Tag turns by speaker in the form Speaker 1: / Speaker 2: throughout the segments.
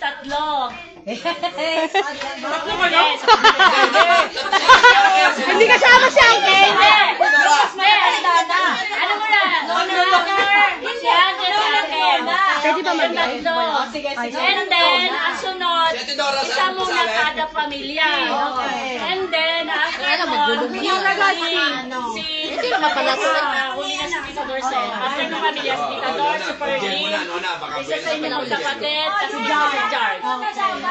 Speaker 1: tatlo.
Speaker 2: Hindi kasama si Uncle.
Speaker 1: Ano mo na? Si Uncle, si Uncle.
Speaker 2: Pwede ba
Speaker 1: Yung tatlo. And then, ang sunod, isa muna kada pamilya. And then, ang sunod, si huli na si Tita Dorcel. After ng pamilya, si Tita Dor, si Perlin, isa sa inyo ng kapatid, kasi si George.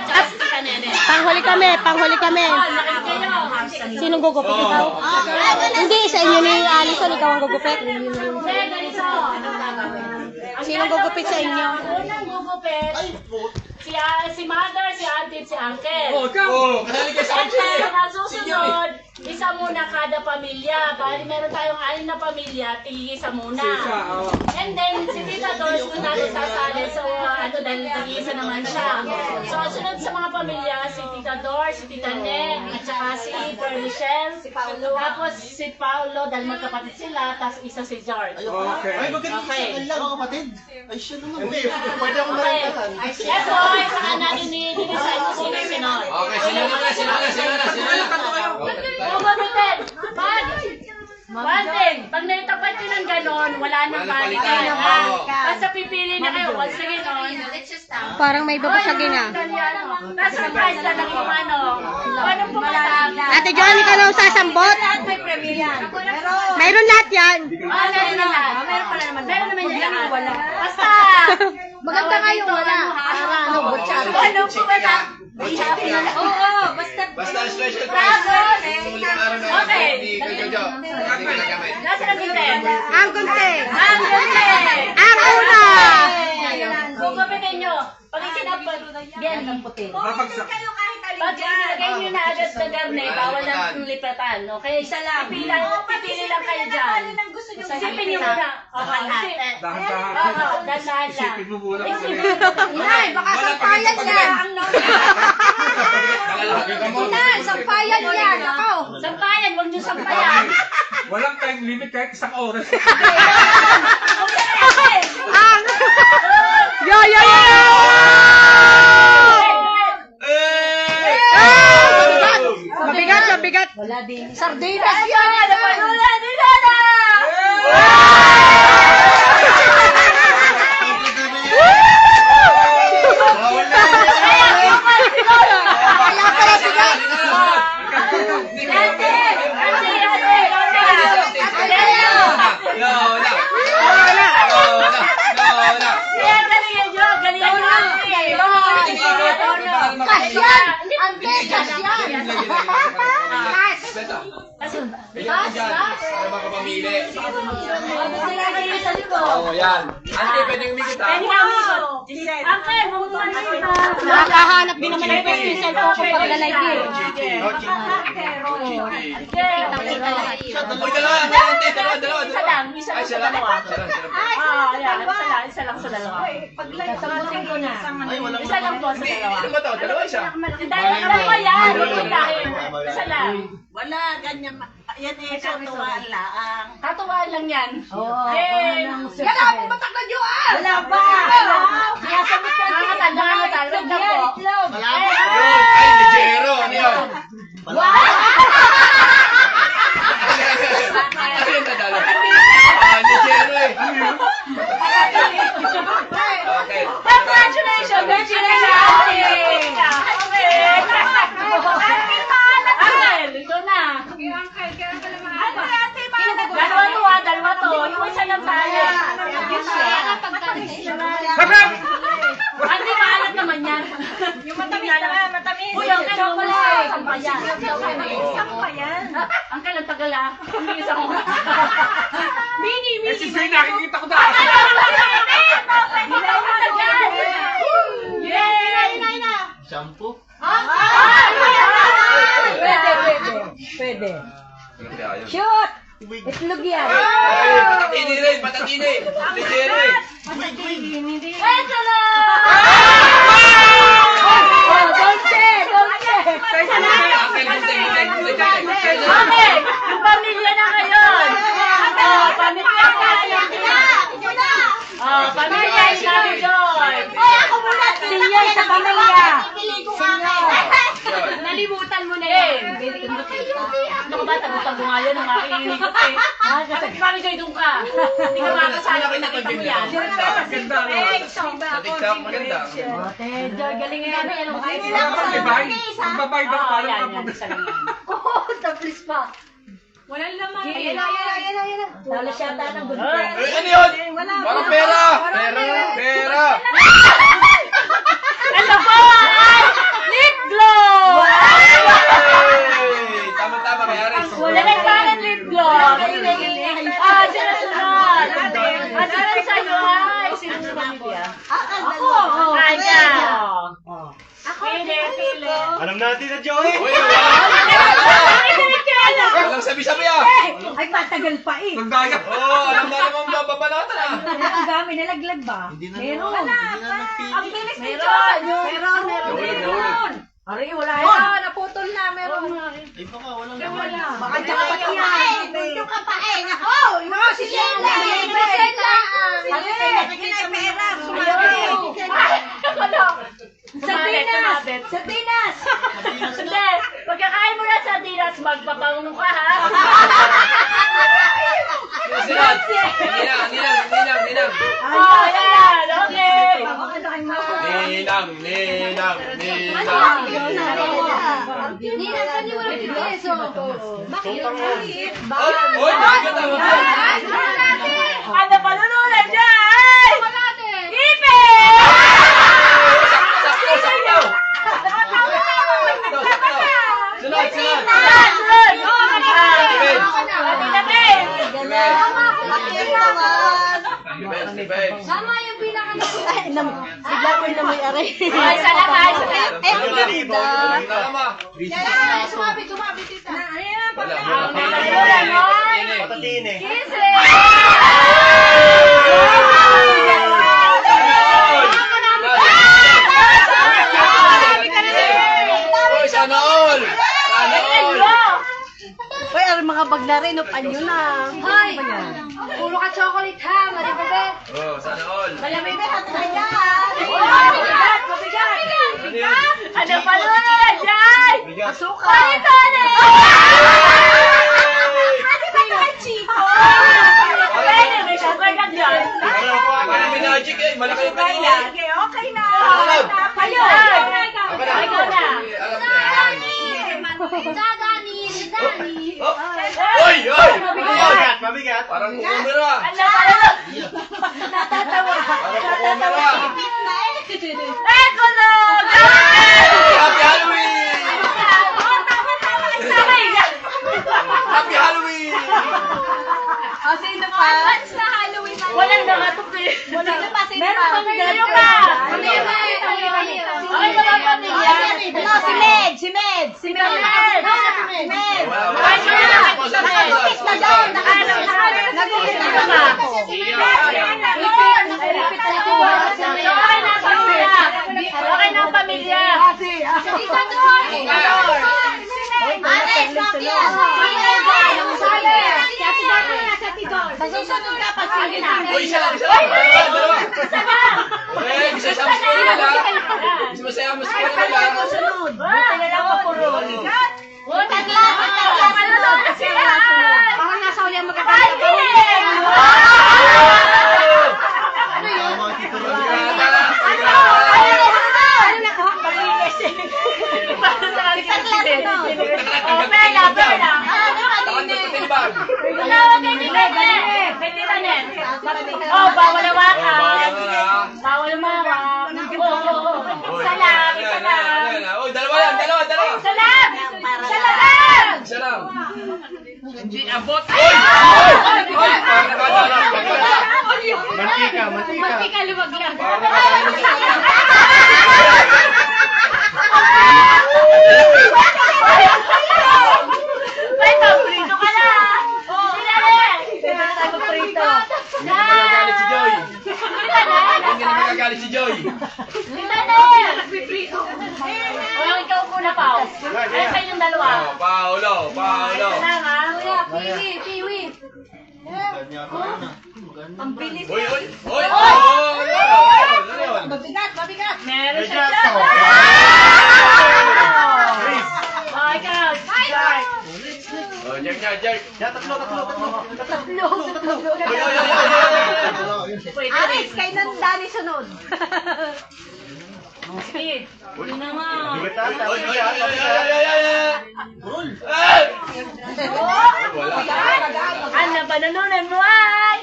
Speaker 1: Tsaka si Tita Nene.
Speaker 2: Panghuli kami.
Speaker 1: Nakit kayo.
Speaker 2: Sinong gugupit ikaw? Hindi, sa inyo ni Alison, ikaw ang gugupit.
Speaker 1: Hindi, ganito.
Speaker 2: Sinong gugupit sa inyo?
Speaker 1: Unang gugupit, si mother, si auntie, si uncle.
Speaker 3: Kasali kayo sa
Speaker 1: And then, ang susunod, isa muna kada pamilya. Bali, meron tayong 6 na pamilya, tig-isa muna. And then, si Tita Doris kung natin sasali. So, dahil tig-isa naman siya. So, ang sunod sa mga pamilya, si Tita Doris, si Tita Ne, at saka si Perlichelle. Tapos si Paolo, dahil magkapatid sila, tapos isa si George.
Speaker 3: Ay, maganda
Speaker 1: Okay.
Speaker 3: lang ako kapatid. Ay, siya naman. Hindi, pwede ako
Speaker 1: Okay.
Speaker 3: marintahan.
Speaker 1: Ito, saka natin ni-decide kung sino yung sinod.
Speaker 4: Okay, sino na.
Speaker 1: Bumabitin! Banding! Pag naitapat nyo ng ganon, wala nang balikan. Basta pipili na kayo. Once again,
Speaker 2: Parang may babasagin ah.
Speaker 1: Tapos surprise na lang yung ano. Anong pumatak?
Speaker 2: Ate Johnny, ka na sasambot?
Speaker 1: May premiere yan.
Speaker 2: Mayroon lahat yan.
Speaker 1: Meron naman. Meron naman yan. Wala. Basta! Maganda nga yung wala. Anong pumatak? Oo, basta.
Speaker 4: Basta special
Speaker 1: Tapos,
Speaker 4: Sulit araw na
Speaker 1: okay.
Speaker 4: Jojo.
Speaker 1: Nasa na dito?
Speaker 2: Ang kunti.
Speaker 1: Ang ganda!
Speaker 2: Ang una.
Speaker 1: Gugupitin nyo. Pag ikinapag, yan. Pag ilagay nyo na agad sa garne, bawal na lipatan. Okay? Isa lang. Pipili lang kayo dyan. Isipin nyo muna. Dahan-dahan lang.
Speaker 2: Inay, baka sampayan niya. Inay, sampayan niya. Ako.
Speaker 1: Sampayan, huwag nyo sampayan.
Speaker 5: Walang time limit kahit isang oras.
Speaker 2: Ang. Yo. Mabigat. Sardinas yan.
Speaker 4: Para makapamili. Oo, yan. Ante, pwedeng umikot ha?
Speaker 1: Uncle, huwag mo na ito.
Speaker 2: Nakakahanap din naman yung pwede yung cellphone ko pag lalike.
Speaker 4: Uy, dalawa. Ante, dalawa.
Speaker 1: Isa lang sa dalawa. Isa lang sa dalawa.
Speaker 3: Ay, walang
Speaker 1: Isa lang po sa
Speaker 4: Hindi,
Speaker 1: dalawa.
Speaker 4: ano ba to? Dalawa isa.
Speaker 1: Dalawa yan. Isa lang.
Speaker 6: Wala, ganyan. Yan eh, katuwaan lang.
Speaker 1: Katuwaan lang yan.
Speaker 2: Wala po matagal yun ah!
Speaker 1: Wala pa. Nangangatal. Wait lang po.
Speaker 4: Ay, Ligero. Ano yun? Ano yun na dalawa? Ligero eh. Okay.
Speaker 1: Congratulations! Ito na. Dalawa to. Yung isa lang tayo. Hindi maalat naman yan. Yung matamis naman, matamis. Uy, ang chocolate. Sampayan. Ang kalang tagal ah. Ang isa ko. Mini.
Speaker 5: Si Faye, nakikita ko na.
Speaker 3: shampoo.
Speaker 2: Pwede.
Speaker 4: Ayun.
Speaker 2: Shoot! Itlog yan.
Speaker 4: Ay, patatini rin. Ligero eh.
Speaker 1: Ito na!
Speaker 2: Dolce!
Speaker 1: Okay, yung pamilya na ngayon. Pamilya na. Pamilya na. Pamilya na. Joy.
Speaker 2: Siya!
Speaker 6: yan sa pamilya.
Speaker 1: Nalimutan mo na yan. Ano ka ba? Tago-tago nga yan ang aking inikot eh. Kasi kami Joy, doon ka. Hindi ka makakasala kung nakita mo yan.
Speaker 5: Ganda.
Speaker 4: Sa TikTok, maganda.
Speaker 1: Joy, galing nga yan.
Speaker 5: Magbabay. Magbabay daw
Speaker 1: Oo,
Speaker 5: para
Speaker 1: yan.
Speaker 5: mapapag-
Speaker 1: Isa lang yan.
Speaker 6: Tapos pa.
Speaker 1: Walang laman.
Speaker 6: Ayan na.
Speaker 1: Wala siya ata ng good
Speaker 4: Eh, ano yun? Parang pera. Pera.
Speaker 1: Ano po? Lip gloss!
Speaker 4: Hey! Tama-tama, kay Aris.
Speaker 1: Wala na parang lip gloss. Sunod. Sunod sa'yo ay. Sino sa pamilya?
Speaker 6: Ako.
Speaker 1: Kaya. Pili.
Speaker 3: Alam natin na, Joey.
Speaker 4: Uy, walang sabi-sabi ah.
Speaker 6: Ay, matagal pa eh.
Speaker 5: Nagdaya.
Speaker 4: Alam na naman babanatan ah.
Speaker 6: Ang dami nalaglag ba?
Speaker 3: Hindi na
Speaker 6: Meron.
Speaker 3: napili.
Speaker 6: Ang bilis ni
Speaker 1: Meron.
Speaker 4: Nahulog.
Speaker 6: Ari, wala yan. Naputol na. Meron.
Speaker 3: Ay, baka walang
Speaker 6: Baka dapat yan. Ito ka pa eh. Oh, no, si Sheila. Si Sheila. Nakikita pera. Sa Tinas. Sa Tinas.
Speaker 1: Hindi. Pagkakain mo na sa dinas, magpapangunong ka ha.
Speaker 4: Sinad. Ninang.
Speaker 1: Oh, yan. Okay.
Speaker 4: Ninang.
Speaker 6: Nina, saan yung walang peso? Bakit?
Speaker 4: Uy, nakikita mo.
Speaker 1: Ano pa nunulan dyan? Ipin!
Speaker 4: Sakto. Sunod. Defense.
Speaker 6: Sama yung pinaka
Speaker 2: Bigla ko na may aray.
Speaker 4: Tama.
Speaker 6: Sumabi, tita.
Speaker 4: Wala.
Speaker 3: Patatine.
Speaker 4: Uy, sana all.
Speaker 2: Uy, ang mga bag na rin, panyo na.
Speaker 6: Hoy! Puro ka chocolate ha, maribabe.
Speaker 4: Sana all.
Speaker 6: Malamig ba natin na yan? Mabigat!
Speaker 1: Ano pa nunulan dyan?
Speaker 6: Asuka!
Speaker 1: Pwede, may sugar ka dyan.
Speaker 4: Parang may magic eh. Malaki yung kanina.
Speaker 6: Okay na!
Speaker 1: Kayo!
Speaker 4: Ako na.
Speaker 1: Ikaw na.
Speaker 4: Alam mo yan.
Speaker 6: Dani!
Speaker 4: Uy!
Speaker 3: Mabigat.
Speaker 4: Parang kukumira.
Speaker 1: Ano pa nunulan?
Speaker 6: Natatawa!
Speaker 4: Parang kukumira.
Speaker 1: Kulog!
Speaker 4: Happy Halloween! Happy Halloween!
Speaker 6: Sino pa? Advance na Halloween na.
Speaker 1: Walang nangatok eh.
Speaker 6: Sino pa?
Speaker 1: Meron pa kayo pa. Okay ba ba pamilya?
Speaker 6: Si Med!
Speaker 1: Si Med.
Speaker 4: Wala
Speaker 6: Nag-iis na doon!
Speaker 1: Nag-iis na ba? Okay na pamilya. Okay na pamilya.
Speaker 6: Dito doon! Alex, Mafia! Susunod dapat sige na.
Speaker 4: Uy, isa lang. Dalawa. Eh, bisa sa mas ko nila. Bisa masaya mas ko nila.
Speaker 1: Buti na lang mapurol.
Speaker 6: Parang nasa uli ang magkakita.
Speaker 1: Oh, bawal hawakan. Bawal hawakan. Salam, isa lang.
Speaker 4: Uy, dalawa.
Speaker 1: Salam! Salam!
Speaker 4: Isa lang.
Speaker 5: Hindi abot.
Speaker 4: Uy!
Speaker 3: Mantika.
Speaker 6: Mantika luwag lang.
Speaker 1: May paborito ka na! Sila paborito.
Speaker 4: Magagalit si Joy. Hindi na magagalit si Joy.
Speaker 1: O, ikaw muna, Pao. Ay, sa inyong dalawa.
Speaker 4: Paulo.
Speaker 1: Ito lang, ha?
Speaker 6: Piwi. Ang bilis.
Speaker 4: Uy!
Speaker 6: Mabigat.
Speaker 1: Meron siya Pwede
Speaker 6: Aris,
Speaker 1: rin.
Speaker 6: kay Nandani sunod.
Speaker 1: Sige. Yun na nga.
Speaker 3: Bigat ata.
Speaker 4: Oy, oy, oy, oy, oy, oy, oy, oy. Burol. Ay! Wala.
Speaker 1: Ano ba nanunan mo ay?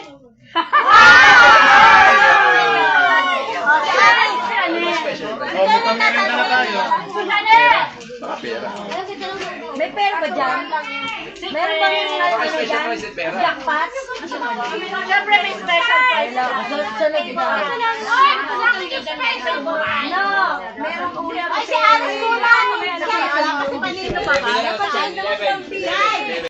Speaker 3: Oh, mukhang maganda na tayo.
Speaker 4: Baka pera.
Speaker 6: May pera ba dyan? Meron bang
Speaker 4: Baka special prize at pera.
Speaker 6: jackpot?
Speaker 1: Siyempre may special prize.
Speaker 6: Sunod na. Ano? Meron ko ulit. Ay, si Aris Kulan! Wala kasi panino pa ba? Dapat siya naman ng